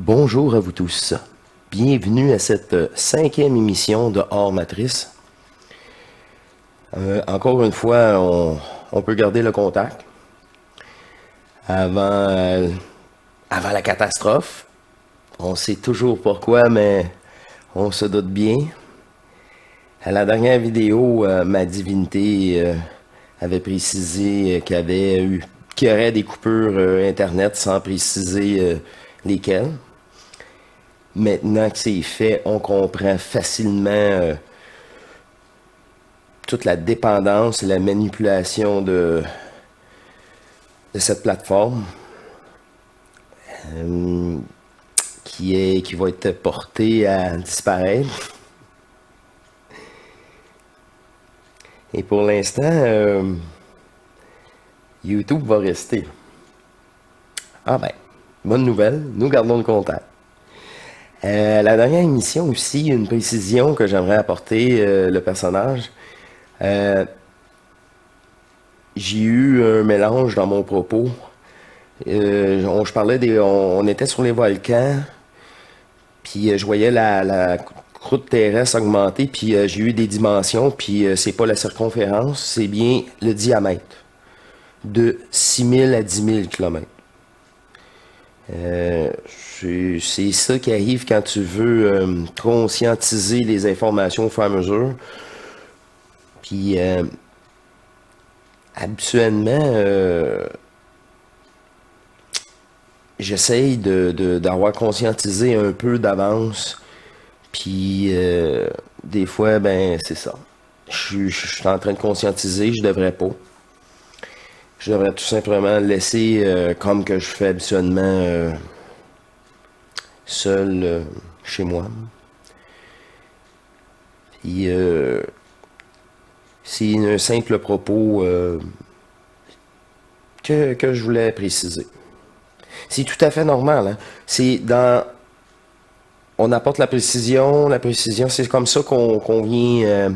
Bonjour à vous tous. Bienvenue à cette cinquième émission de Hors Matrice. Encore une fois, on peut garder le contact avant la catastrophe. On sait toujours pourquoi, mais on se doute bien. À la dernière vidéo, ma divinité avait précisé qu'il y aurait des coupures Internet sans préciser lesquelles. Maintenant que c'est fait, on comprend facilement toute la dépendance et la manipulation de cette plateforme qui va être portée à disparaître. Et pour l'instant, YouTube va rester. Ah ben, bonne nouvelle, nous gardons le contact. La dernière émission aussi, une précision que j'aimerais apporter le personnage. J'ai eu un mélange dans mon propos. Je parlais on était sur les volcans, puis je voyais la croûte terrestre augmenter, puis j'ai eu des dimensions, puis c'est pas la circonférence, c'est bien le diamètre de 6000 à 10 000 km. C'est ça qui arrive quand tu veux conscientiser les informations au fur et à mesure. Puis habituellement, j'essaye d'avoir conscientisé un peu d'avance. Puis des fois, ben c'est ça. Je suis en train de conscientiser, je devrais pas. Je devrais tout simplement laisser comme que je fais habituellement seul chez moi. Puis c'est un simple propos que je voulais préciser. C'est tout à fait normal. Hein? C'est dans... On apporte la précision, c'est comme ça qu'on vient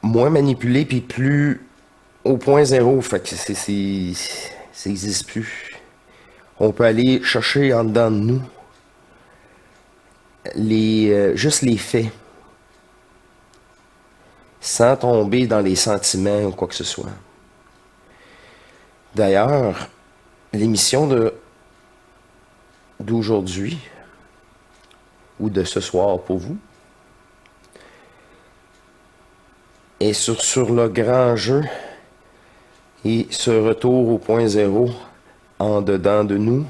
moins manipuler, puis plus au point zéro. Fait que ça n'existe plus. On peut aller chercher en dedans de nous juste les faits, sans tomber dans les sentiments ou quoi que ce soit. D'ailleurs, l'émission d'aujourd'hui, ou de ce soir pour vous, est sur le grand jeu et ce retour au point zéro en dedans de nous.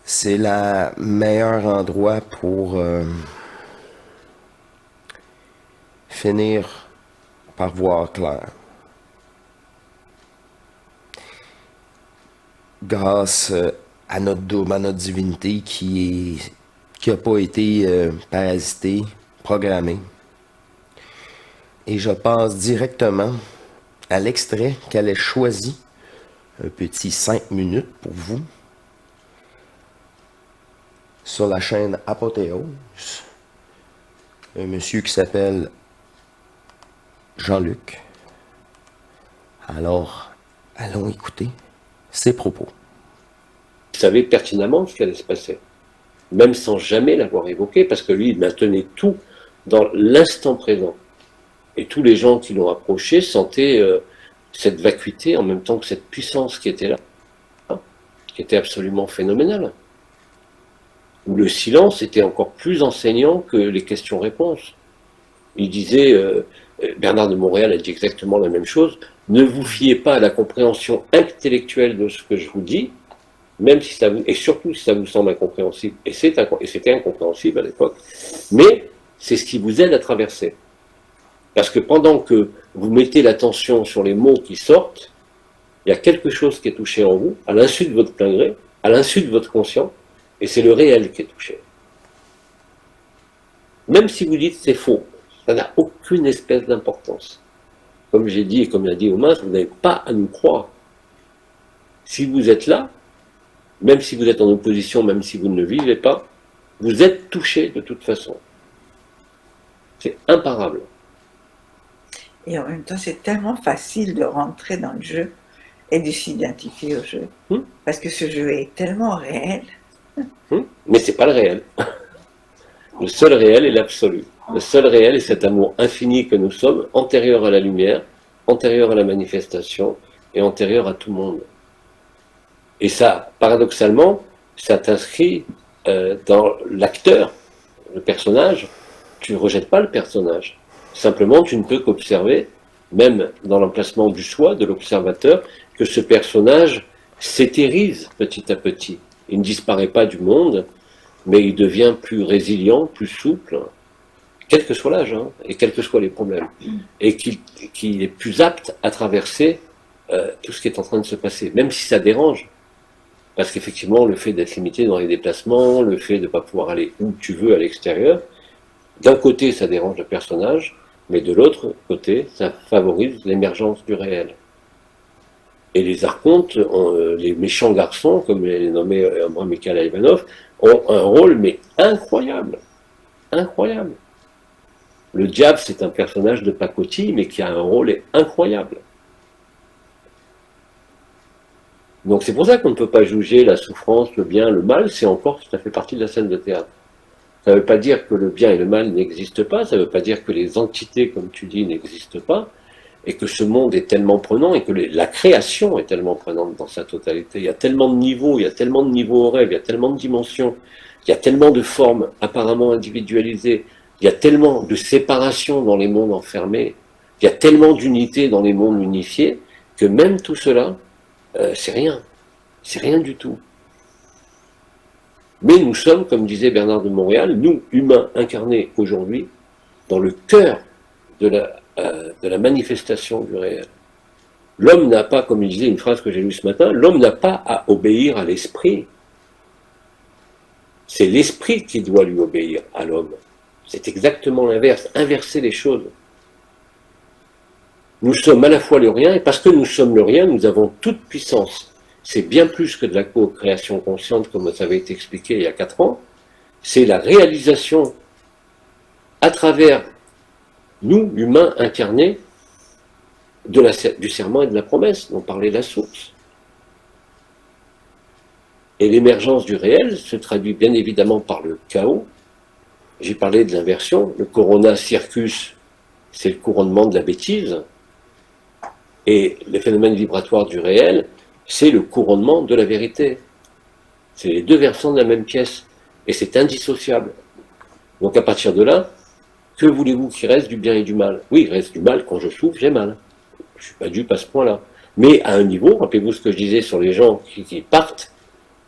C'est le meilleur endroit pour finir par voir clair. Grâce à notre double, à notre divinité qui n'a pas été parasitée, programmée. Et je passe directement à l'extrait qu'elle a choisi, un petit 5 minutes pour vous, sur la chaîne Apothéose, un monsieur qui s'appelle Jean-Luc. Alors, allons écouter ses propos. Il savait pertinemment ce qui allait se passer, même sans jamais l'avoir évoqué, parce que lui, il maintenait tout dans l'instant présent. Et tous les gens qui l'ont approché sentaient cette vacuité en même temps que cette puissance qui était là, qui était absolument phénoménale. Où le silence était encore plus enseignant que les questions-réponses. Il disait, Bernard de Montréal a dit exactement la même chose, ne vous fiez pas à la compréhension intellectuelle de ce que je vous dis, même si ça vous, et surtout si ça vous semble incompréhensible, et c'était incompréhensible à l'époque, mais c'est ce qui vous aide à traverser. Parce que pendant que vous mettez l'attention sur les mots qui sortent, il y a quelque chose qui est touché en vous, à l'insu de votre plein gré, à l'insu de votre conscient, et c'est le réel qui est touché. Même si vous dites c'est faux, ça n'a aucune espèce d'importance. Comme j'ai dit et comme l'a dit Omas, vous n'avez pas à nous croire. Si vous êtes là, même si vous êtes en opposition, même si vous ne le vivez pas, vous êtes touché de toute façon. C'est imparable. Et en même temps, c'est tellement facile de rentrer dans le jeu et de s'identifier au jeu. Parce que ce jeu est tellement réel. Mais c'est pas le réel. Le seul réel est l'absolu. Le seul réel est cet amour infini que nous sommes, antérieur à la lumière, antérieur à la manifestation et antérieur à tout le monde. Et ça, paradoxalement, ça t'inscrit dans l'acteur, le personnage. Tu ne rejettes pas le personnage. Simplement, tu ne peux qu'observer, même dans l'emplacement du soi, de l'observateur, que ce personnage s'éthérise petit à petit. Il ne disparaît pas du monde, mais il devient plus résilient, plus souple, quel que soit l'âge, hein, et quels que soient les problèmes. Et qu'il est plus apte à traverser tout ce qui est en train de se passer, même si ça dérange. Parce qu'effectivement, le fait d'être limité dans les déplacements, le fait de ne pas pouvoir aller où tu veux à l'extérieur, d'un côté, ça dérange le personnage, mais de l'autre côté, ça favorise l'émergence du réel. Et les archontes, les méchants garçons, comme les nommait Mikhail Ivanov, ont un rôle, mais incroyable. Incroyable. Le diable, c'est un personnage de pacotille, mais qui a un rôle incroyable. Donc c'est pour ça qu'on ne peut pas juger la souffrance, le bien, le mal, c'est encore, ça fait partie de la scène de théâtre. Ça ne veut pas dire que le bien et le mal n'existent pas, ça ne veut pas dire que les entités, comme tu dis, n'existent pas, et que ce monde est tellement prenant, et que la création est tellement prenante dans sa totalité. Il y a tellement de niveaux, il y a tellement de niveaux au rêve, il y a tellement de dimensions, il y a tellement de formes apparemment individualisées, il y a tellement de séparation dans les mondes enfermés, il y a tellement d'unité dans les mondes unifiés, que même tout cela, c'est rien du tout. Mais nous sommes, comme disait Bernard de Montréal, nous, humains incarnés aujourd'hui, dans le cœur de la manifestation du réel. L'homme n'a pas, comme il disait une phrase que j'ai lue ce matin, l'homme n'a pas à obéir à l'esprit. C'est l'esprit qui doit lui obéir à l'homme. C'est exactement l'inverse, inverser les choses. Nous sommes à la fois le rien, et parce que nous sommes le rien, nous avons toute puissance. C'est bien plus que de la co-création consciente, comme ça avait été expliqué il y a 4 ans. C'est la réalisation à travers nous, humains incarnés, du serment et de la promesse, dont parlait la source. Et l'émergence du réel se traduit bien évidemment par le chaos. J'ai parlé de l'inversion. Le corona circus, c'est le couronnement de la bêtise. Et le phénomène vibratoire du réel, c'est le couronnement de la vérité. C'est les deux versants de la même pièce. Et c'est indissociable. Donc à partir de là, que voulez-vous qu'il reste du bien et du mal? Oui, il reste du mal. Quand je souffre, j'ai mal. Je ne suis pas dupe à ce point-là. Mais à un niveau, rappelez-vous ce que je disais sur les gens qui partent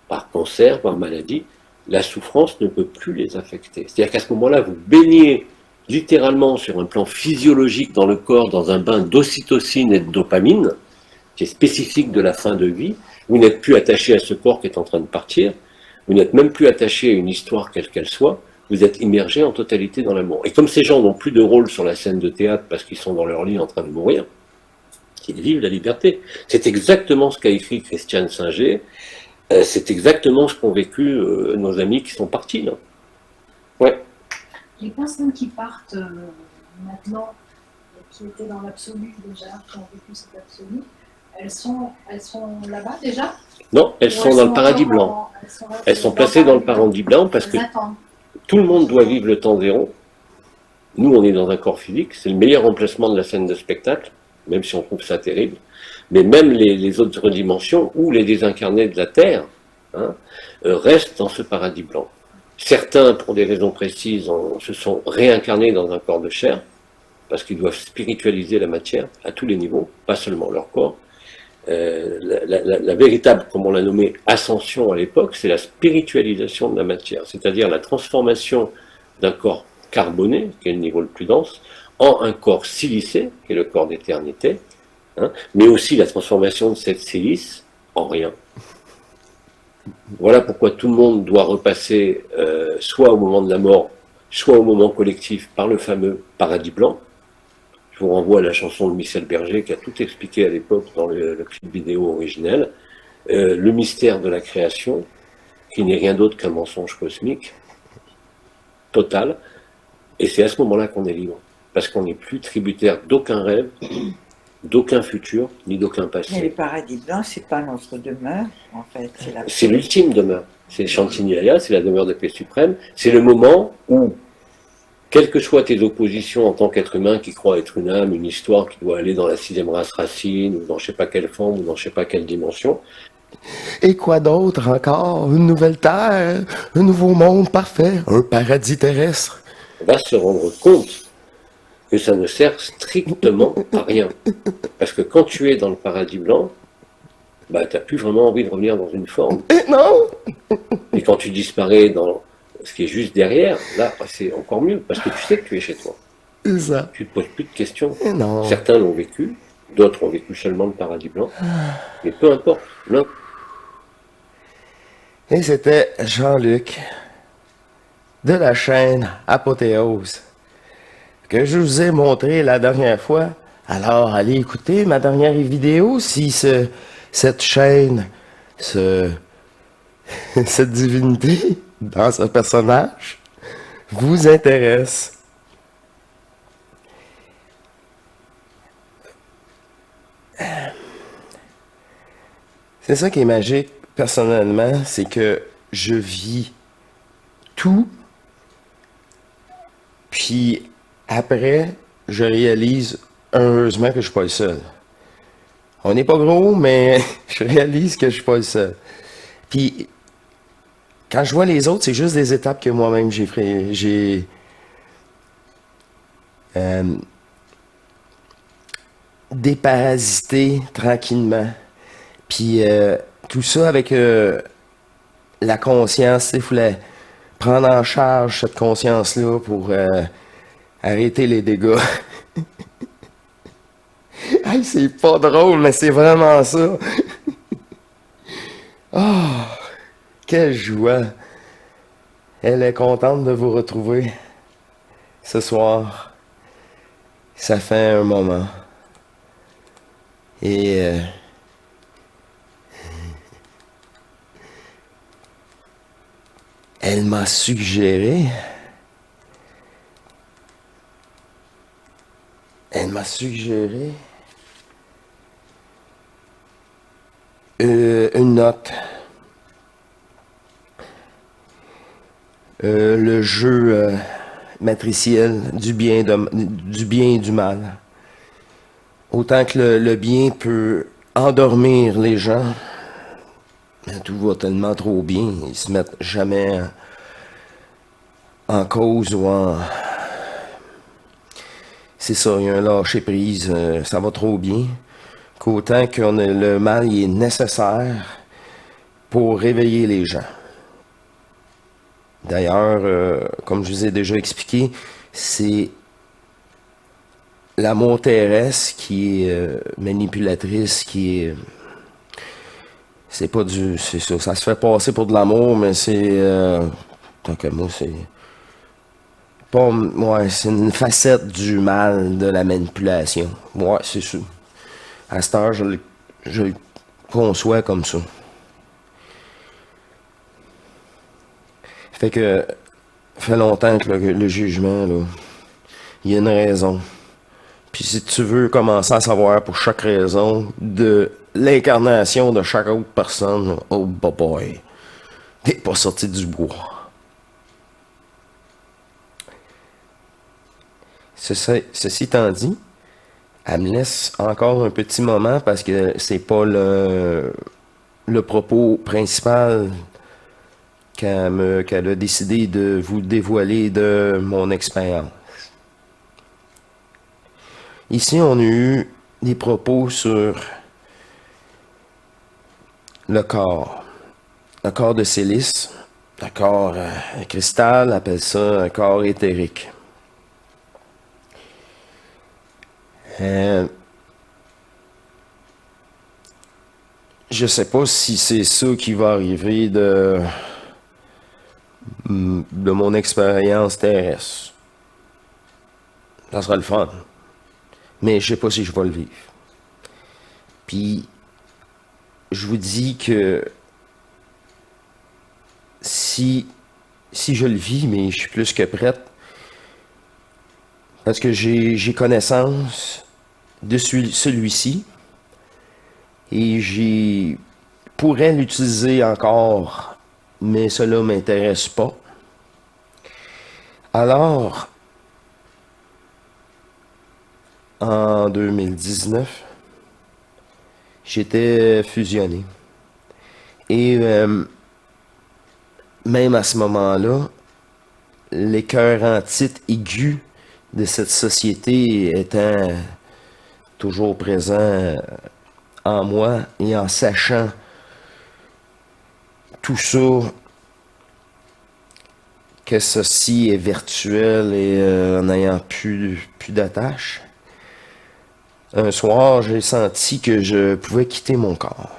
par cancer, par maladie, la souffrance ne peut plus les affecter. C'est-à-dire qu'à ce moment-là, vous baignez littéralement sur un plan physiologique dans le corps, dans un bain d'ocytocine et de dopamine, qui est spécifique de la fin de vie. Vous n'êtes plus attaché à ce corps qui est en train de partir, vous n'êtes même plus attaché à une histoire quelle qu'elle soit, vous êtes immergé en totalité dans l'amour. Et comme ces gens n'ont plus de rôle sur la scène de théâtre parce qu'ils sont dans leur lit en train de mourir, ils vivent la liberté. C'est exactement ce qu'a écrit Christiane Singer, c'est exactement ce qu'ont vécu nos amis qui sont partis. Là. Ouais. Les personnes qui partent maintenant, qui étaient dans l'absolu déjà, qui ont vécu cet absolu, elles sont là-bas déjà? Non, elles sont dans le paradis blanc. Elles sont placées dans le paradis blanc parce que tout le monde doit vivre le temps zéro. Nous, on est dans un corps physique. C'est le meilleur remplacement de la scène de spectacle, même si on trouve ça terrible. Mais même les autres dimensions, ou les désincarnés de la Terre, restent dans ce paradis blanc. Certains, pour des raisons précises, se sont réincarnés dans un corps de chair, parce qu'ils doivent spiritualiser la matière à tous les niveaux, pas seulement leur corps. La véritable, comme on l'a nommé, ascension à l'époque, c'est la spiritualisation de la matière, c'est-à-dire la transformation d'un corps carboné, qui est le niveau le plus dense, en un corps silicé, qui est le corps d'éternité, mais aussi la transformation de cette silice en rien. Voilà pourquoi tout le monde doit repasser, soit au moment de la mort, soit au moment collectif, par le fameux paradis blanc. Je vous renvoie à la chanson de Michel Berger qui a tout expliqué à l'époque dans le clip vidéo originel. Le mystère de la création, qui n'est rien d'autre qu'un mensonge cosmique, total. Et c'est à ce moment-là qu'on est libre. Parce qu'on n'est plus tributaire d'aucun rêve, d'aucun futur, ni d'aucun Mais passé. le paradis blanc, c'est pas notre demeure, en fait. C'est l'ultime demeure. C'est Chantinyaya, c'est la demeure de paix suprême. C'est le moment où, quelles que soient tes oppositions en tant qu'être humain qui croit être une âme, une histoire qui doit aller dans la 6e race racine, ou dans je sais pas quelle forme, ou dans je sais pas quelle dimension. Et quoi d'autre encore? Une nouvelle terre, un nouveau monde parfait, un paradis terrestre. Va se rendre compte que ça ne sert strictement à rien. Parce que quand tu es dans le paradis blanc, bah, tu n'as plus vraiment envie de revenir dans une forme. Et non! Et quand tu disparais dans ce qui est juste derrière, là, c'est encore mieux, parce que tu sais que tu es chez toi. C'est ça. Tu ne te poses plus de questions. Et non. Certains l'ont vécu, d'autres ont vécu seulement le paradis blanc. Mais peu importe, non. Et c'était Jean-Luc de la chaîne Apothéose que je vous ai montré la dernière fois. Alors, allez écouter ma dernière vidéo si cette chaîne, cette divinité dans ce personnage vous intéresse. C'est ça qui est magique, personnellement, c'est que je vis tout, puis après, je réalise heureusement que je suis pas le seul. On n'est pas gros, mais je réalise que je suis pas le seul. Puis, quand je vois les autres, c'est juste des étapes que moi-même j'ai déparasité tranquillement. Puis, tout ça avec la conscience, il fallait prendre en charge cette conscience-là pour arrêter les dégâts. Hey, c'est pas drôle, mais c'est vraiment ça. Oh, quelle joie. Elle est contente de vous retrouver ce soir. Ça fait un moment. Et elle m'a suggéré une note. Le jeu matriciel du bien et du mal. Autant que le bien peut endormir les gens, mais tout va tellement trop bien, ils se mettent jamais en cause ou en... C'est ça, il y a un lâcher-prise, ça va trop bien, qu'autant que le mal il est nécessaire pour réveiller les gens. D'ailleurs, comme je vous ai déjà expliqué, c'est l'amour terrestre qui est manipulatrice, qui est... C'est pas du... C'est ça, ça se fait passer pour de l'amour, mais c'est... tant que moi, c'est... Pas, ouais, c'est une facette du mal, de la manipulation. Ouais, c'est ça. À cette heure, je le conçois comme ça. Fait que... fait longtemps que le jugement, là, il y a une raison. Puis si tu veux commencer à savoir pour chaque raison de l'incarnation de chaque autre personne, oh boy, t'es pas sorti du bois. Ceci étant dit, elle me laisse encore un petit moment parce que c'est pas le propos principal qu'elle a décidé de vous dévoiler de mon expérience. Ici, on a eu des propos sur le corps de Célis, le corps cristal, appelle ça un corps éthérique. Je sais pas si c'est ça qui va arriver de mon expérience terrestre. Ça sera le fun. Mais je sais pas si je vais le vivre. Puis, je vous dis que si je le vis, mais je suis plus que prête, Parce que j'ai connaissance de celui-ci et j'ai pourrais l'utiliser encore, mais cela m'intéresse pas. Alors, en 2019, j'étais fusionné. Et même à ce moment-là, l'écœurantite aigu de cette société étant toujours présent en moi et en sachant tout ça, que ceci est virtuel et en n'ayant plus d'attache, un soir, j'ai senti que je pouvais quitter mon corps.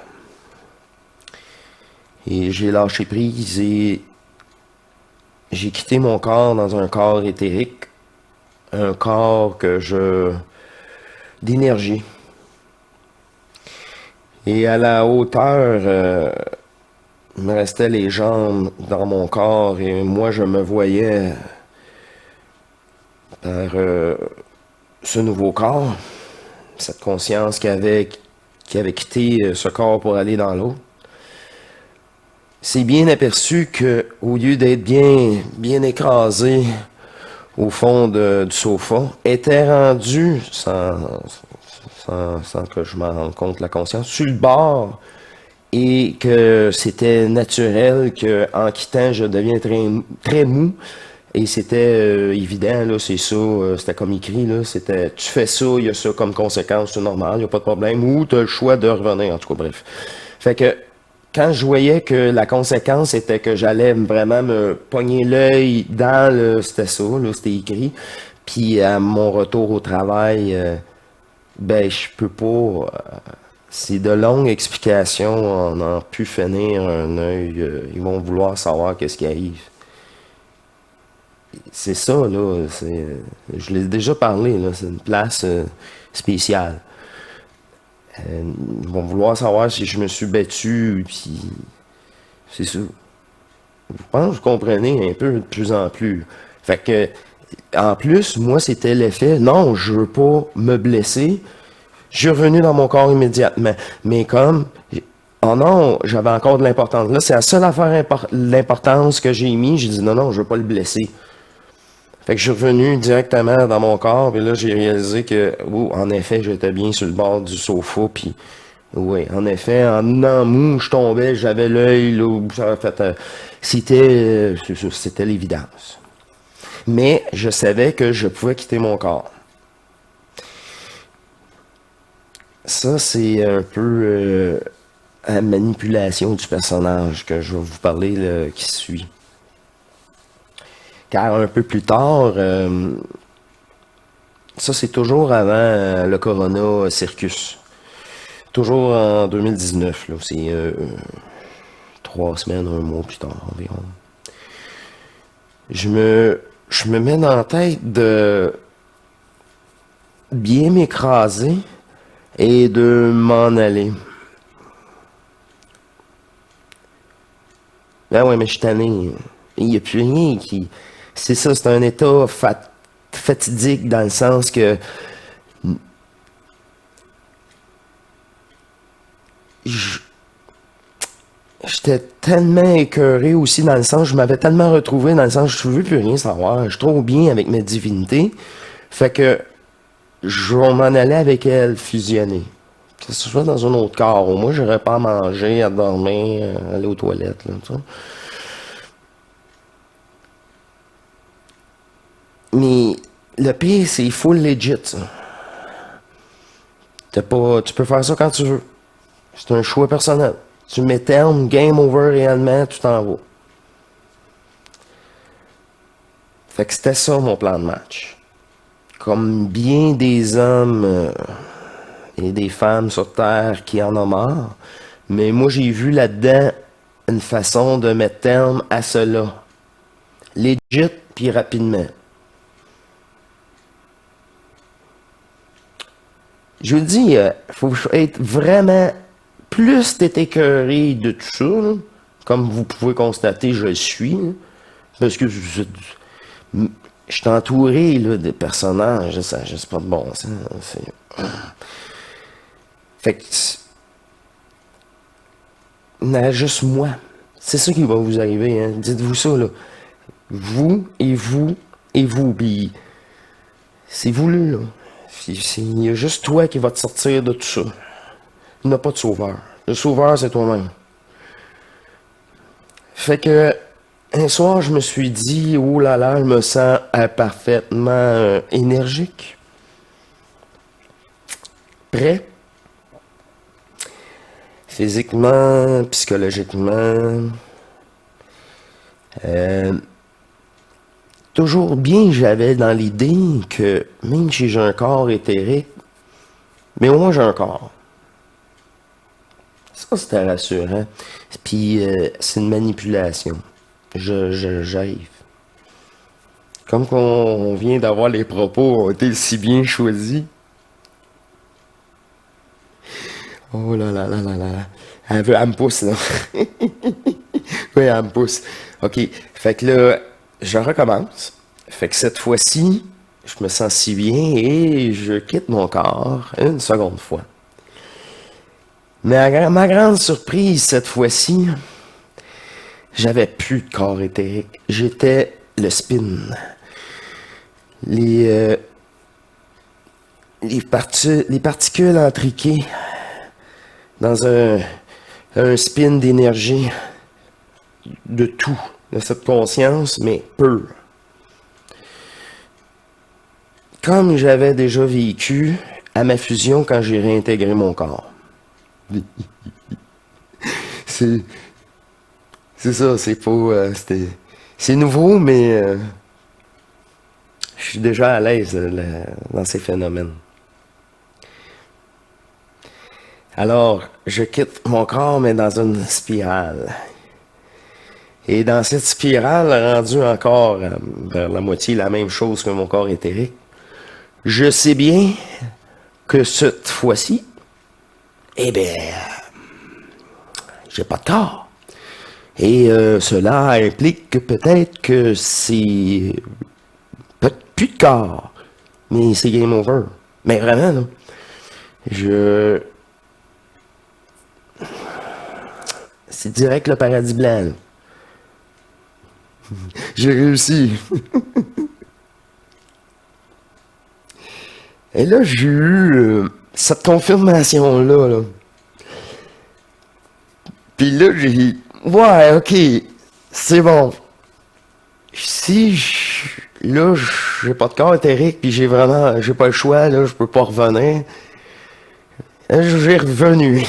Et j'ai lâché prise et j'ai quitté mon corps dans un corps éthérique, un corps d'énergie. Et à la hauteur, il me restait les jambes dans mon corps et moi je me voyais par ce nouveau corps, cette conscience qui avait quitté ce corps pour aller dans l'autre. C'est bien aperçu que au lieu d'être bien écrasé au fond du sofa, était rendu, sans que je m'en rende compte la conscience, sur le bord, et que c'était naturel qu'en quittant, je deviens très mou. Et c'était évident, là, c'est ça, c'était comme écrit, là, c'était, tu fais ça, il y a ça comme conséquence, c'est normal, il n'y a pas de problème, ou tu as le choix de revenir, en tout cas, bref. Fait que, quand je voyais que la conséquence était que j'allais vraiment me pogner l'œil dans c'était ça, là, c'était écrit, puis à mon retour au travail, ben, je peux pas, c'est de longues explications, on n'en pu finir un œil, ils vont vouloir savoir qu'est-ce qui arrive. C'est ça, là, je l'ai déjà parlé, là, c'est une place spéciale. Ils vont vouloir savoir si je me suis battu, puis c'est ça. Je pense que vous comprenez un peu de plus en plus. Fait que, en plus, moi, c'était l'effet, non, je veux pas me blesser. Je suis revenu dans mon corps immédiatement. Mais comme, oh non, j'avais encore de l'importance. Là, c'est la seule affaire, l'importance que j'ai mis. J'ai dit, non, je veux pas le blesser. Fait que je suis revenu directement dans mon corps, et là, j'ai réalisé que, en effet, j'étais bien sur le bord du sofa, puis, oui, en effet, en mou, je tombais, j'avais l'œil, là, ça a fait, c'était l'évidence. Mais je savais que je pouvais quitter mon corps. Ça, c'est un peu la manipulation du personnage que je vais vous parler, là, qui suit. Car un peu plus tard, ça c'est toujours avant le Corona Circus. Toujours en 2019, là, c'est 3 semaines, 1 mois plus tard environ. Je me mets dans la tête de bien m'écraser et de m'en aller. Ben ouais, mais je suis tanné. Il n'y a plus rien qui... C'est ça, c'est un état fatidique dans le sens que j'étais tellement écœuré aussi dans le sens, je m'avais tellement retrouvé dans le sens, je ne veux plus rien savoir, je suis trop bien avec mes divinités, fait que je vais m'en aller avec elle fusionner. Que ce soit dans un autre corps, au moins j'aurais pas à manger, à dormir, aller aux toilettes, là, tu sais. Mais le pire, c'est full legit, ça. Tu peux faire ça quand tu veux. C'est un choix personnel. Tu mets terme, game over réellement, tu t'en vas. Fait que c'était ça mon plan de match. Comme bien des hommes et des femmes sur Terre qui en ont marre, mais moi j'ai vu là-dedans une façon de mettre terme à cela. Legit, puis rapidement. Je vous le dis, faut être vraiment... Plus t'es écœuré de tout ça, là, comme vous pouvez constater, je le suis, là, parce que je suis entouré là, de personnages, ça n'a juste pas de bon sens. Fait que il y en a juste moi. C'est ça qui va vous arriver, hein. Dites-vous ça, là. Vous et vous et vous. Puis c'est voulu, là. Il y a juste toi qui va te sortir de tout ça. Il n'y a pas de sauveur. Le sauveur, c'est toi-même. Fait que un soir, je me suis dit, oh là là, je me sens parfaitement énergique. Prêt. Physiquement, psychologiquement. Toujours bien, j'avais dans l'idée que même si j'ai un corps éthérique, mais au moins j'ai un corps. Ça, c'était rassurant. Puis, c'est une manipulation. J'arrive. Comme qu'on vient d'avoir les propos ont été si bien choisis. Oh là là là là là. Elle me pousse, là. Oui, elle me pousse. OK. Fait que là, je recommence. Fait que cette fois-ci, je me sens si bien et je quitte mon corps une seconde fois. Mais à ma grande surprise, cette fois-ci, j'avais plus de corps éthérique. J'étais le spin. Les particules intriquées dans un spin d'énergie de tout, de cette conscience, mais peu. Comme j'avais déjà vécu à ma fusion quand j'ai réintégré mon corps. C'est ça, c'est pas... c'est nouveau, mais je suis déjà à l'aise dans ces phénomènes. Alors, je quitte mon corps, mais dans une spirale. Et dans cette spirale, rendue encore vers la moitié la même chose que mon corps éthérique, je sais bien que cette fois-ci, eh bien, j'ai pas de corps. Et cela implique que peut-être que c'est plus de corps, mais c'est game over. Mais vraiment, là, c'est direct le paradis blanc, là. J'ai réussi. Et là, j'ai eu cette confirmation-là. Là. Puis là, j'ai dit, ouais, ok, c'est bon. Si là, j'ai pas de corps éthérique, puis j'ai pas le choix, là, je peux pas revenir. J'ai revenu.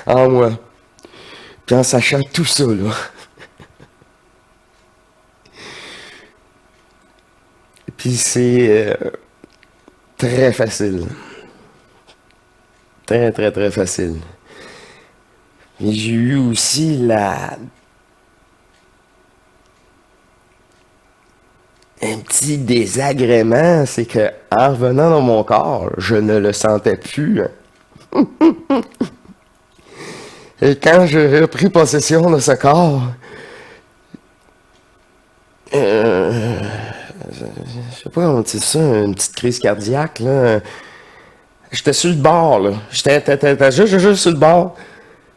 En moi. Puis en sachant tout ça, là. Puis c'est très facile. Très, très, très facile. Mais j'ai eu aussi un petit désagrément, c'est que en revenant dans mon corps, je ne le sentais plus. Et quand j'ai repris possession de ce corps, je sais pas comment dire ça, une petite crise cardiaque, là. J'étais sur le bord, là. J'étais juste sur le bord.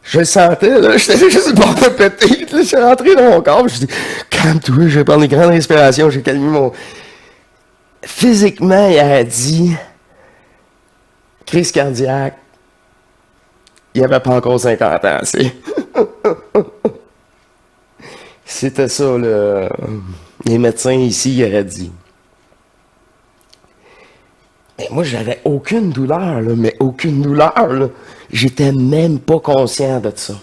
Je le sentais, là. J'étais juste sur le bord de péter. Là, je suis rentré dans mon corps. Je dis, calme-toi, je vais prendre des grandes respirations. J'ai calmé mon. Physiquement, il a dit, crise cardiaque. Il n'y avait pas encore 50 ans, c'est. C'était ça, là. Les médecins ici, ils auraient dit. Mais moi, j'avais aucune douleur, là, mais aucune douleur, là. J'étais même pas conscient de ça.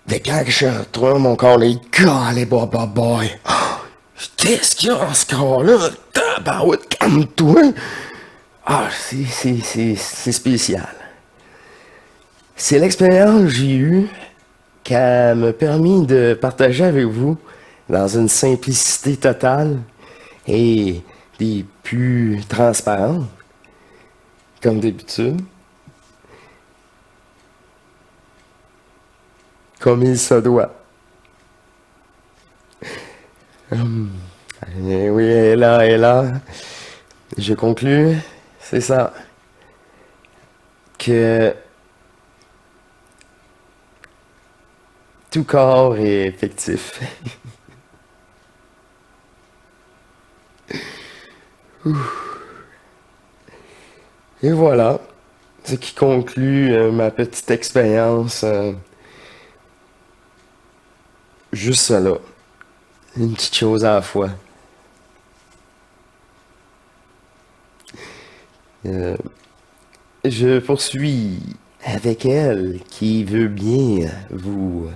Mais quand je suis retrouvé dans mon corps, les gars, les boy. Qu'est-ce qu'il y a dans ce corps-là? Tabarouette, calme-toi. Ah, c'est spécial. C'est l'expérience que j'ai eue qui m'a permis de partager avec vous dans une simplicité totale et des plus transparentes, comme d'habitude, comme il se doit. je conclus, c'est ça, que tout corps est fictif. Et voilà, ce qui conclut ma petite expérience. Juste cela, une petite chose à la fois. Je poursuis avec elle qui veut bien vous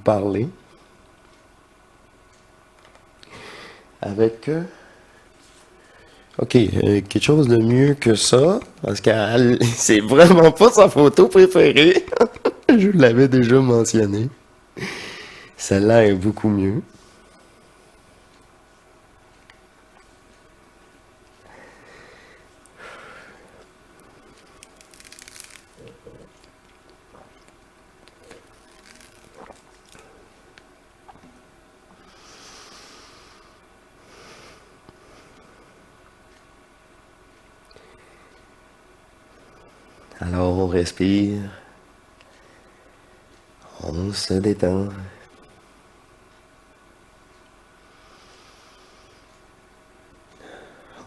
parler. Avec ok, quelque chose de mieux que ça, parce que c'est vraiment pas sa photo préférée. Je l'avais déjà mentionné. Celle-là est beaucoup mieux. Alors on respire, on se détend.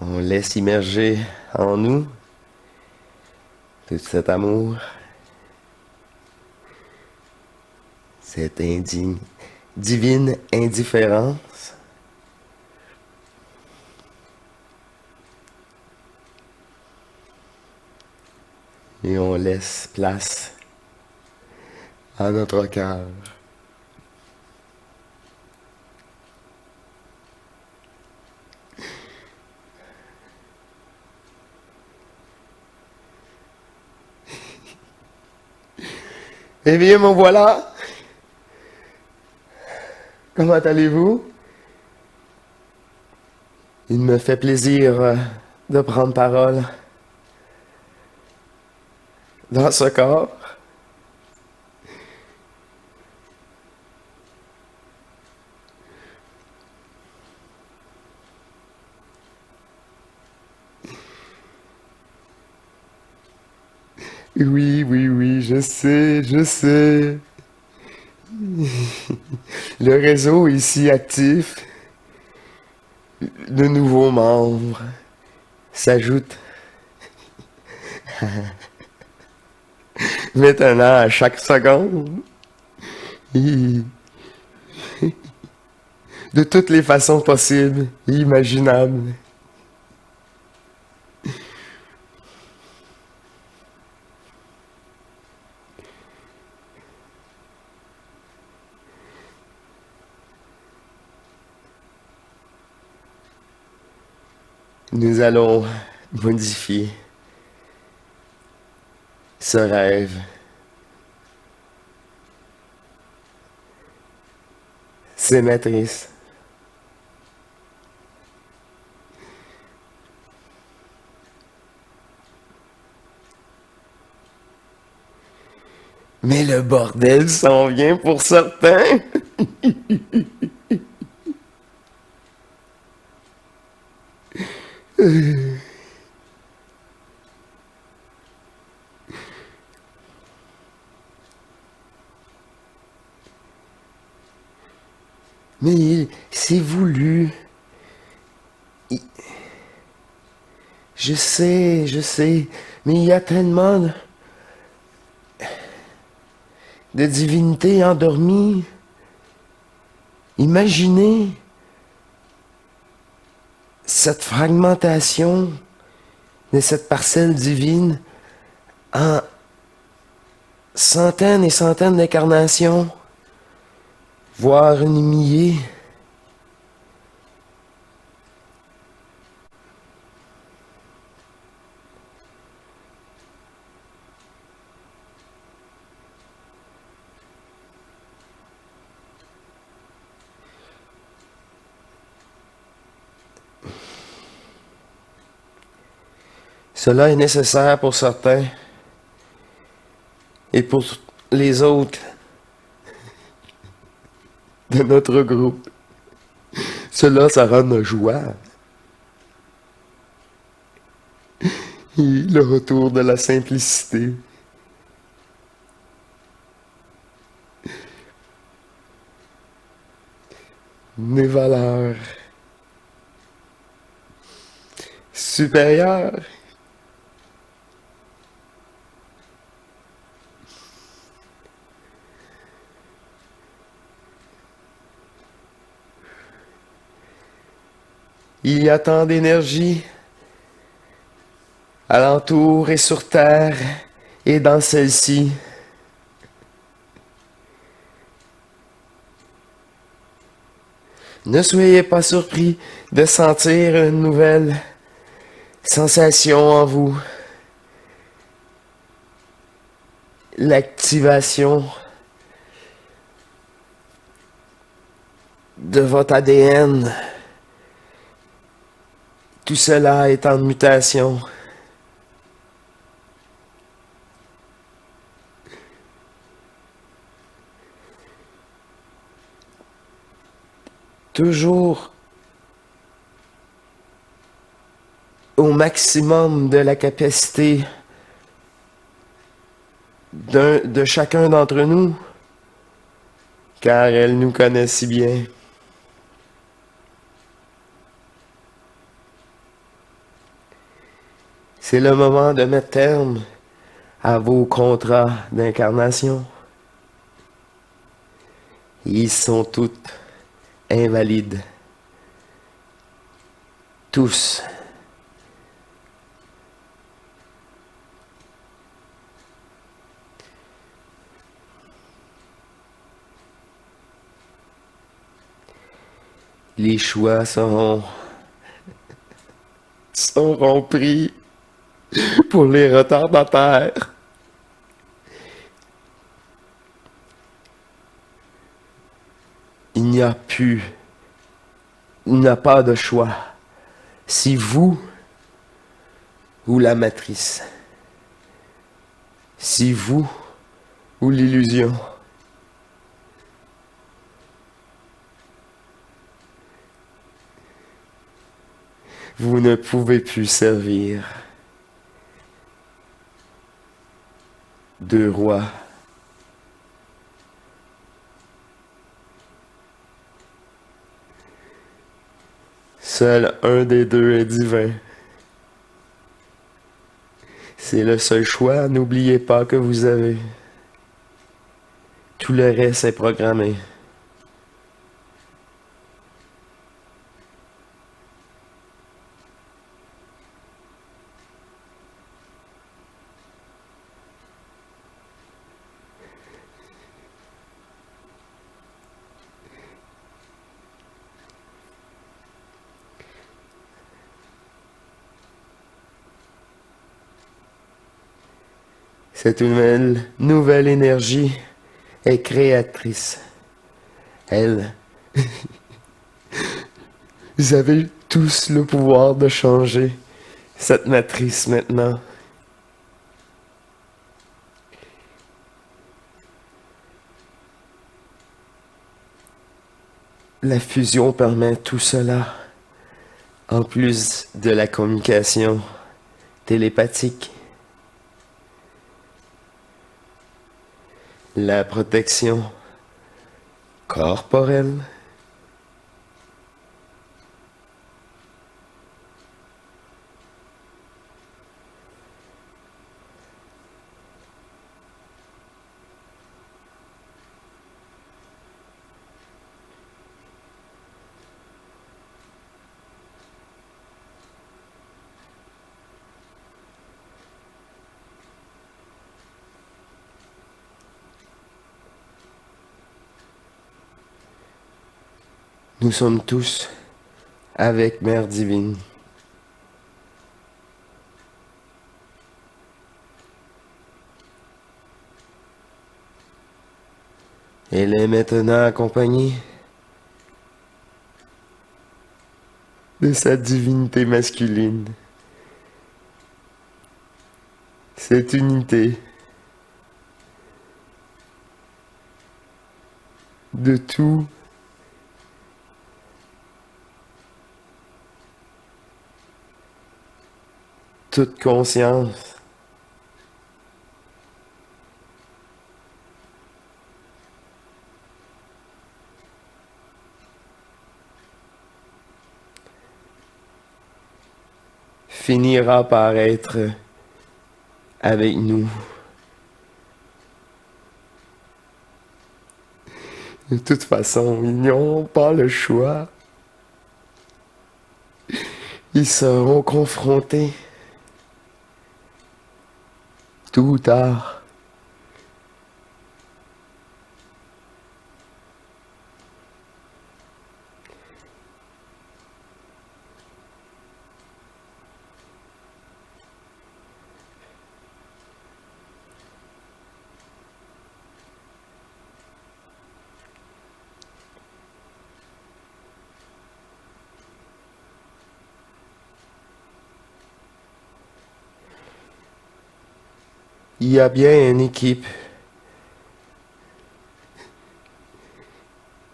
On laisse immerger en nous tout cet amour, cette divine indifférence. Et on laisse place à notre cœur. Eh bien, me voilà. Comment allez-vous? Il me fait plaisir de prendre parole dans ce corps. Oui, oui, oui, je sais, je sais. Le réseau est ici actif. De nouveaux membres s'ajoutent maintenant à chaque seconde. Et de toutes les façons possibles et imaginables. Nous allons modifier ce rêve, ces matrices. Mais le bordel s'en vient pour certains. Mais c'est voulu. Je sais, mais il y a tellement de divinités endormies. Imaginez cette fragmentation de cette parcelle divine en centaines et centaines d'incarnations, voire une millier. Cela est nécessaire pour certains et pour les autres de notre groupe. Cela, ça rend nos joie. et le retour de la simplicité. Mes valeurs supérieures. Il y a tant d'énergie alentour et sur terre et dans celle-ci. Ne soyez pas surpris de sentir une nouvelle sensation en vous. L'activation de votre ADN. Tout cela est en mutation. Toujours au maximum de la capacité de chacun d'entre nous, car elle nous connaît si bien. C'est le moment de mettre terme à vos contrats d'incarnation. Ils sont tous invalides. Tous. Les choix seront pris pour les retardataires. Il n'y a pas de choix. C'est vous ou la matrice. C'est vous ou l'illusion. Vous ne pouvez plus servir deux rois. Seul un des deux est divin. C'est le seul choix, n'oubliez pas que vous avez. Tout le reste est programmé. Cette nouvelle énergie est créatrice. Elle, vous avez tous le pouvoir de changer cette matrice maintenant. La fusion permet tout cela, en plus de la communication télépathique. La protection corporelle. Nous sommes tous avec Mère Divine. Elle est maintenant accompagnée de sa divinité masculine. Cette unité de toute conscience. Finira par être avec nous. De toute façon, ils n'auront pas le choix. Ils seront confrontés tôt ou tard. Il y a bien une équipe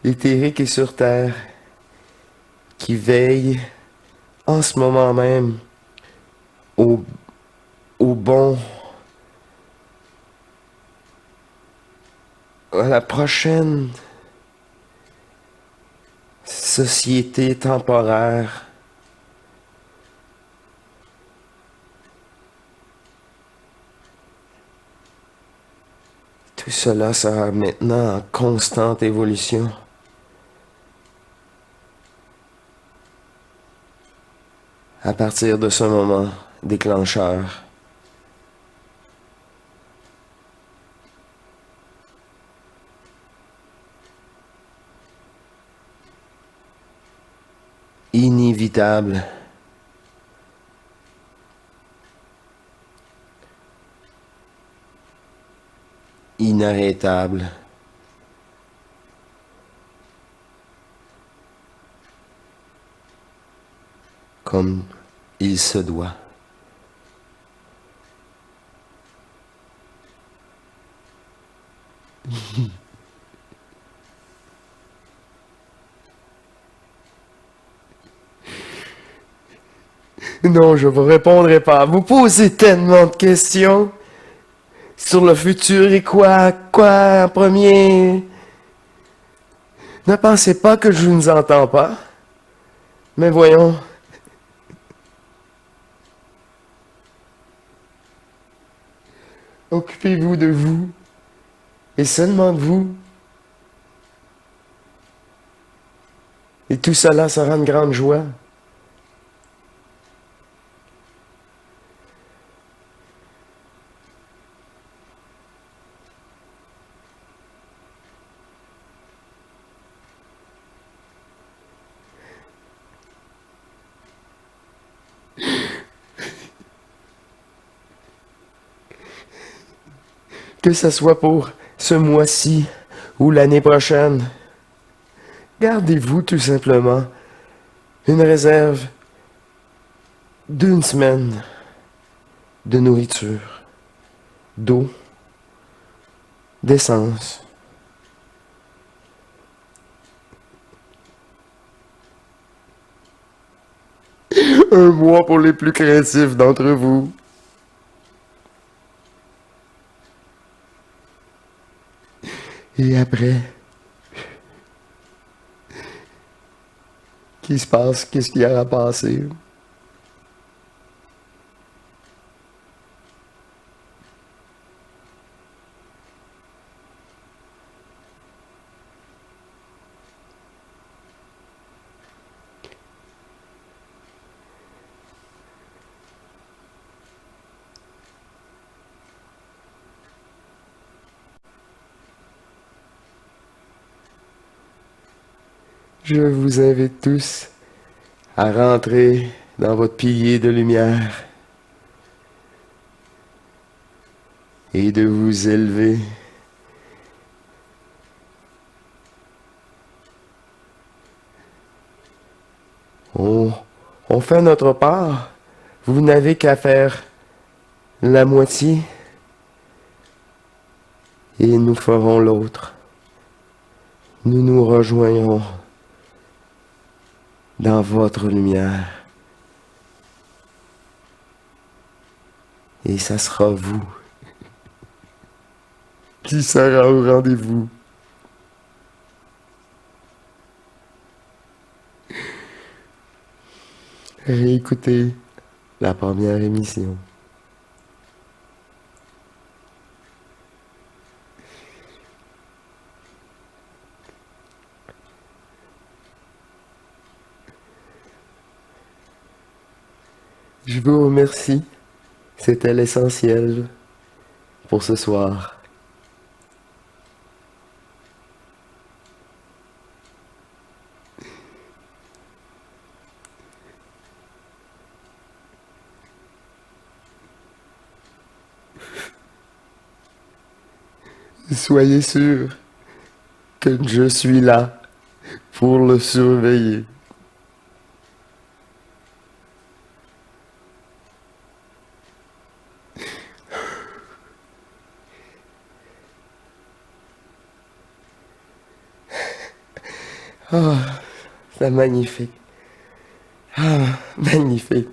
éthérique et sur Terre qui veille en ce moment même au, au bon, à la prochaine société temporaire. Tout cela sera maintenant en constante évolution. À partir de ce moment déclencheur, inévitable, inarrêtable, comme il se doit. Non, je vous répondrai pas. Vous posez tellement de questions sur le futur et quoi en premier. Ne pensez pas que je ne vous entends pas. Mais voyons. Occupez-vous de vous. Et seulement de vous. Et tout cela sera une grande joie. Que ce soit pour ce mois-ci ou l'année prochaine, gardez-vous tout simplement une réserve d'une semaine de nourriture, d'eau, d'essence. Un mois pour les plus craintifs d'entre vous. Et après, qu'est-ce qui aura passé? Je vous invite tous à rentrer dans votre pilier de lumière et de vous élever. On fait notre part. Vous n'avez qu'à faire la moitié et nous ferons l'autre. Nous nous rejoindrons dans votre lumière. Et ça sera vous qui sera au rendez-vous. Réécoutez la première émission. Je vous remercie. C'était l'essentiel pour ce soir. Soyez sûr que je suis là pour le surveiller. Ah, c'est magnifique. Ah, magnifique.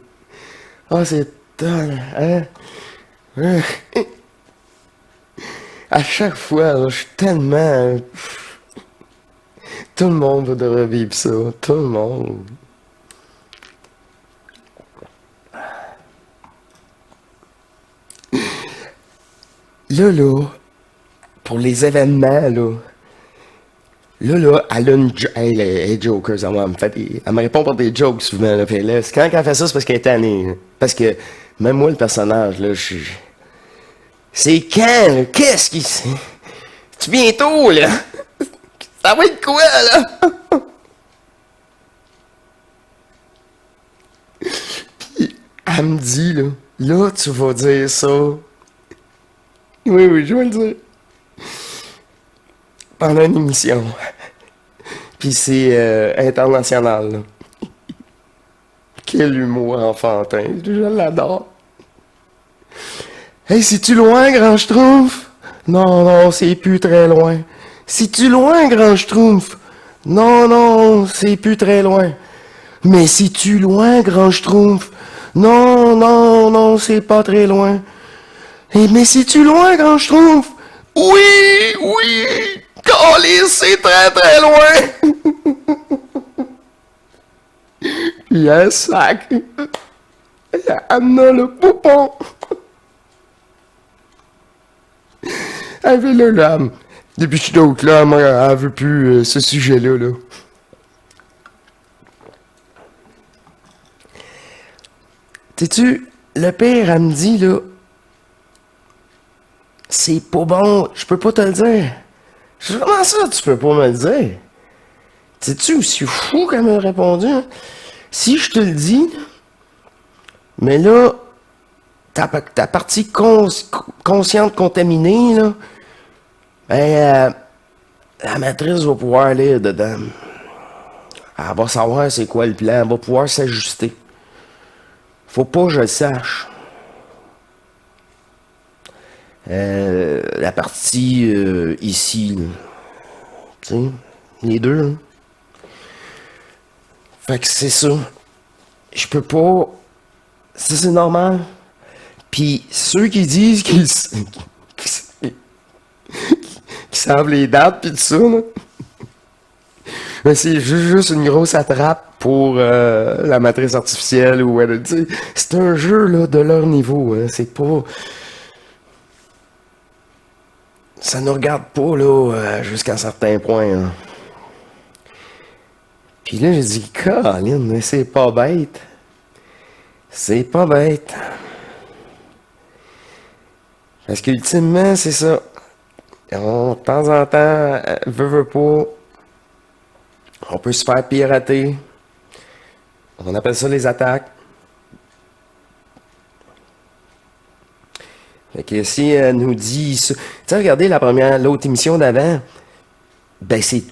Ah, c'est dingue, hein? Hein? À chaque fois, là, je suis tellement... Tout le monde va revivre ça. Tout le monde. Là, pour les événements, là, elle a une... Elle est joker, ça elle me répond pour des jokes souvent, là. Puis là, quand elle fait ça, c'est parce qu'elle est tannée. Là. Parce que, même moi, le personnage, là, je suis... C'est quand, là? Qu'est-ce qui... C'est bientôt, là? Ça va être quoi, là? Puis, elle me dit, là, tu vas dire ça. Oui, je vais le dire. Pendant une émission. Puis c'est international, là. Quel humour enfantin. Je l'adore. Hey, c'est-tu loin, Grand Schtroumpf? Non, c'est plus très loin. C'est-tu loin, Grand Schtroumpf? Non, c'est plus très loin. Mais c'est-tu loin, Grand Schtroumpf? Non, c'est pas très loin. Mais c'est-tu loin, Grand Schtroumpf? Oui! Calisse, c'est très très loin! Puis un sac. Elle a le poupon. Elle fait là, depuis que je suis au club, elle veut plus ce sujet-là, là. Sais-tu, le pire, elle me dit, là, c'est pas bon, je peux pas te le dire. Je dis, comment ça, tu peux pas me le dire? Sais-tu aussi fou qu'elle m'a répondu? Hein? Si je te le dis, mais là, ta partie consciente contaminée, là, ben, la matrice va pouvoir lire dedans. Elle va savoir c'est quoi le plan, elle va pouvoir s'ajuster. Faut pas que je le sache. La partie ici, là. Tu sais, les deux, là. Fait que c'est ça. Je peux pas... Ça, c'est normal. Puis ceux qui disent qu'ils savent les dates pis tout ça, là, ben c'est juste une grosse attrape pour la matrice artificielle ou c'est un jeu là de leur niveau, hein, c'est pas... Ça ne regarde pas là jusqu'à un certain point. Hein. Puis là j'ai dit, Colin, mais c'est pas bête. C'est pas bête. Parce qu'ultimement, c'est ça. De temps en temps, veut pas, on peut se faire pirater. On appelle ça les attaques. Fait que si elle nous dit ça... Tu sais, regardez l'autre émission d'avant, ben c'est...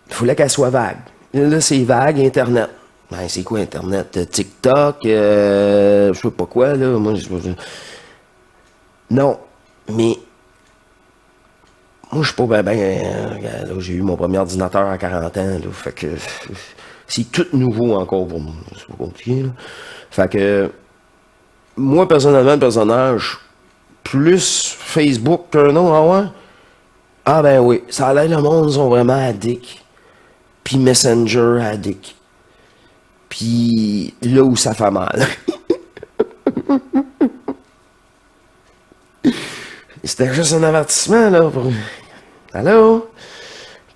Fallait qu'elle soit vague. Là, c'est vague, Internet. Ben, c'est quoi Internet? TikTok, je sais pas quoi, là. Moi, Non, mais... Moi, je suis pas là, j'ai eu mon premier ordinateur à 40 ans, là. Fait que... C'est tout nouveau encore pour moi. C'est pas compliqué, là. Fait que... moi, personnellement, le personnage, plus Facebook qu'un autre, ah ouais? Ah ben oui, ça a l'air le monde sont vraiment addicts. Puis Messenger addict. Puis là où ça fait mal. C'était juste un avertissement, là. Allô?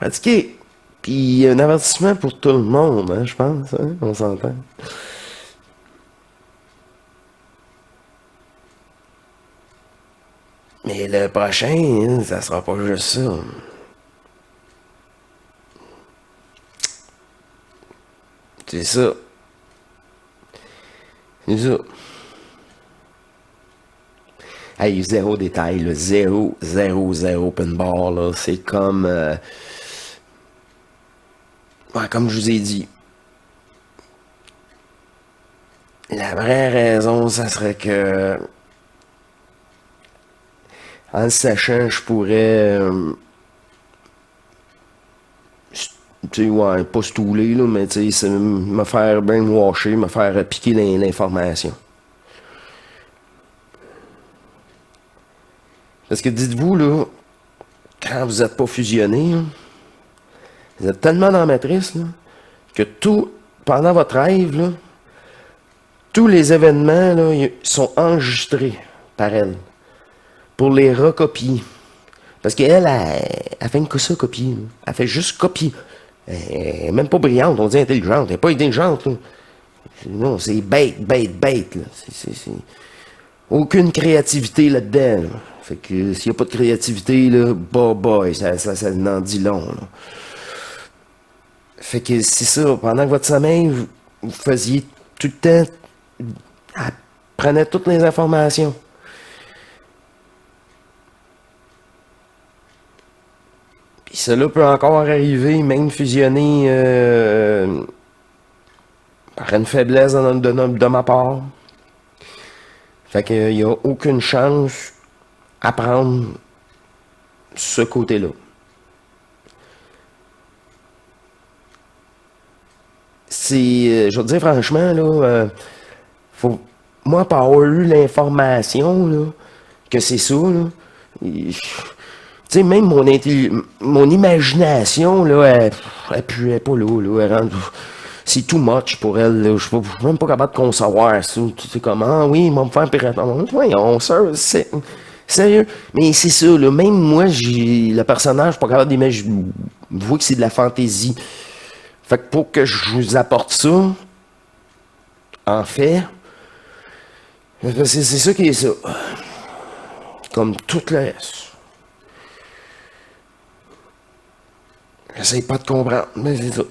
Pratiquer. Puis un avertissement pour tout le monde, hein, je pense. Hein? On s'entend. Mais le prochain, hein, ça sera pas juste ça. C'est ça. C'est ça. Hey, zéro détail, là. Zéro, zéro, zéro open bar, là. C'est comme... ouais, comme je vous ai dit. La vraie raison, ça serait que... En le sachant, je pourrais... tu sais, ouais, pas stouler, là, mais tu sais, me faire brainwasher, me faire piquer l'information. Parce que dites-vous, là, quand vous n'êtes pas fusionné, là, vous êtes tellement dans la matrice, là, que tout, pendant votre rêve, là, tous les événements, là, sont enregistrés par elle. Pour les recopier. Parce qu'elle, elle fait une ça copier. Là. Elle fait juste copier. Elle est même pas brillante, on dit intelligente. Elle n'est pas intelligente. Là. Non, c'est bête, bête, bête. Là. C'est... Aucune créativité là-dedans. Là. Fait que s'il n'y a pas de créativité, là, boy, ça n'en dit long. Là. Fait que c'est ça, pendant que votre sommeil, vous faisiez tout le temps, elle prenait toutes les informations. Puis cela peut encore arriver, même fusionner par une faiblesse de ma part. Fait qu'il n'y a aucune chance à prendre ce côté-là. C'est, je veux dire franchement, là, faut, moi, pas avoir eu l'information, là, que c'est ça, là, tu sais, même mon imagination, là, elle puait pas là, elle rentre, c'est too much pour elle, là, je suis même pas capable de concevoir ça, tu sais comment, oui, ils vont me faire pire, voyons, ça, c'est... Sérieux? Mais c'est ça, là, même moi, le personnage, je suis pas capable d'imaginer, je vois que c'est de la fantaisie. Fait que pour que je vous apporte ça, en fait, c'est ça qui est ça. Comme tout le reste. J'essaie pas de comprendre, mais c'est ça.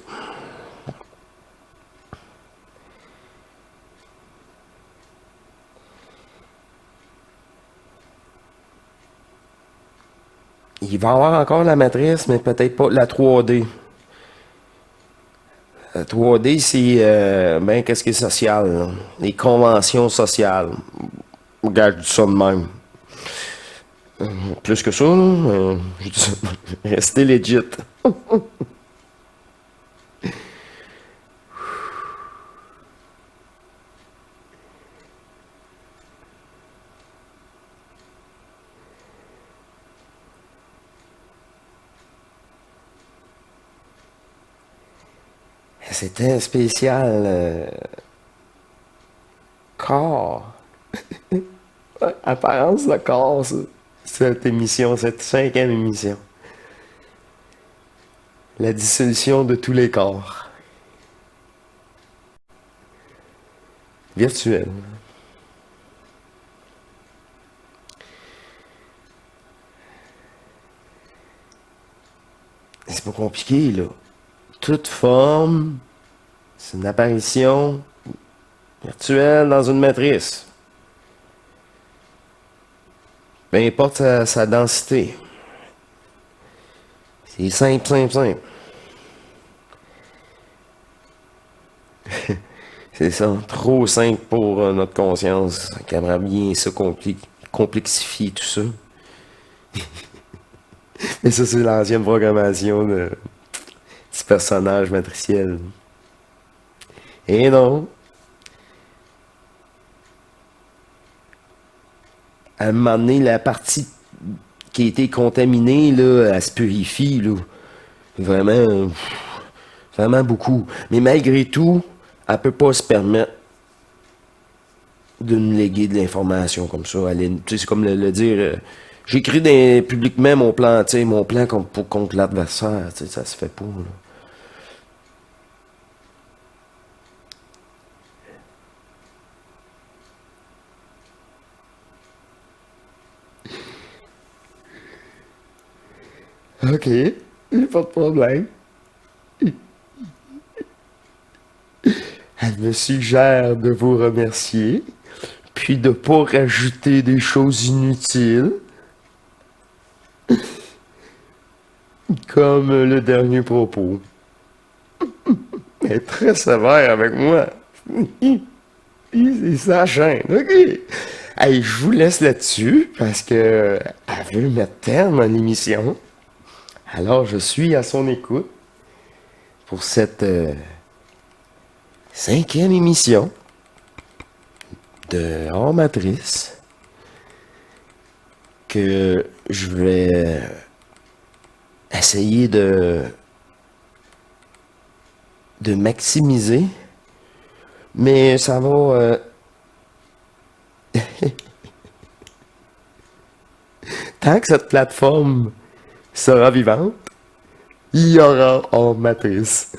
Il va y avoir encore la matrice, mais peut-être pas la 3D. La 3D, c'est, ben, qu'est-ce qui est social, là? Les conventions sociales. Regarde, je dis ça de même. Plus que ça, là, je dis ça. Restez legit. C'était spécial. Corps. Apparence de corps, ça. Cette émission, cette 5e émission. La dissolution de tous les corps. Virtuel. C'est pas compliqué, là. Toute forme, c'est une apparition virtuelle dans une matrice. Peu importe sa densité. C'est simple, simple, simple. C'est ça, trop simple pour notre conscience, qui aimerait bien ça complexifier tout ça. Mais ça, c'est l'ancienne programmation de ce personnage matriciel. Et non. à un moment donné, la partie qui a été contaminée, là, elle se purifie, là. Vraiment, vraiment beaucoup. Mais malgré tout, elle peut pas se permettre de nous léguer de l'information comme ça. Tu sais, c'est comme le dire. J'écris publiquement mon plan, tu sais, mon plan contre l'adversaire. Tu sais, ça se fait pas, là. OK, pas de problème. Elle me suggère de vous remercier, puis de pas rajouter des choses inutiles, comme le dernier propos. Elle est très sévère avec moi. C'est sa chaîne, OK. Hey, je vous laisse là-dessus, parce que elle veut mettre terme à l'émission. Alors, je suis à son écoute pour cette 5e émission de Hors Matrice que je vais essayer de maximiser, mais ça va tant que cette plateforme sera vivante, il y aura Hors Matrice.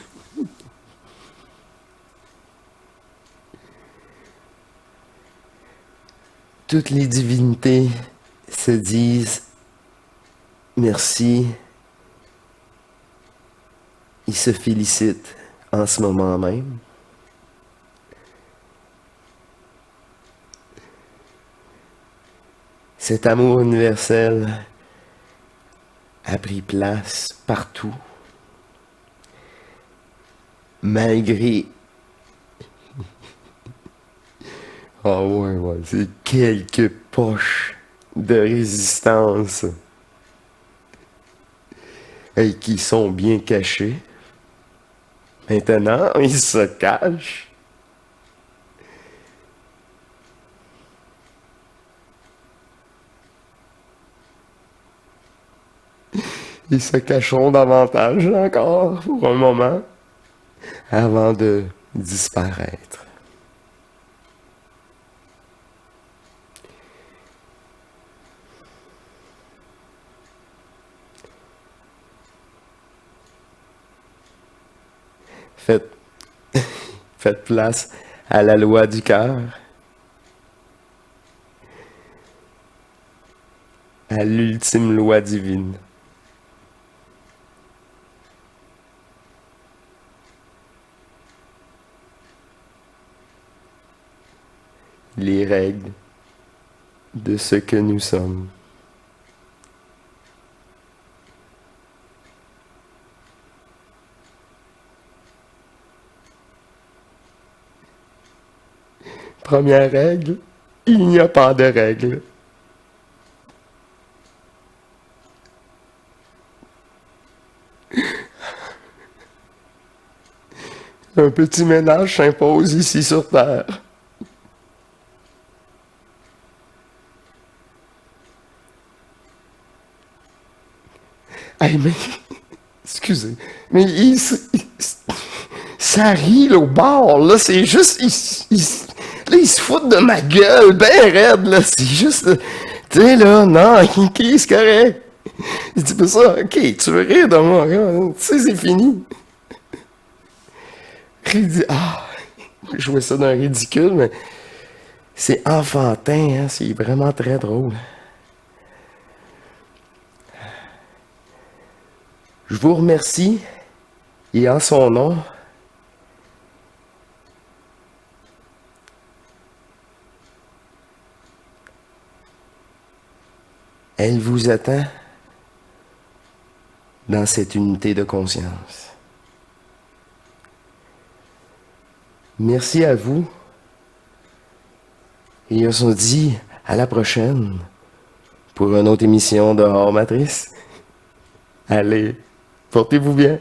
Toutes les divinités se disent merci. Ils se félicitent en ce moment même. Cet amour universel a pris place partout, malgré c'est quelques poches de résistance et qui sont bien cachées. Maintenant, ils se cachent. Ils se cacheront davantage encore pour un moment avant de disparaître. Faites place à la loi du cœur, à l'ultime loi divine. Les règles de ce que nous sommes. Première règle, il n'y a pas de règle. Un petit ménage s'impose ici sur Terre. Hey, mais... Excusez. Mais ça rit, là, au bord, là. C'est juste... Là, ils se foutent de ma gueule, ben raide, là. C'est juste... Tu sais, là, non, ok, c'est correct. Il dit pas ça, ok, tu veux rire de moi, tu sais, c'est fini. Je jouais ça d'un ridicule, mais c'est enfantin, hein, c'est vraiment très drôle. Je vous remercie, et en son nom, elle vous attend dans cette unité de conscience. Merci à vous. Et on se dit à la prochaine pour une autre émission de Hors Matrice. Allez, portez-vous bien.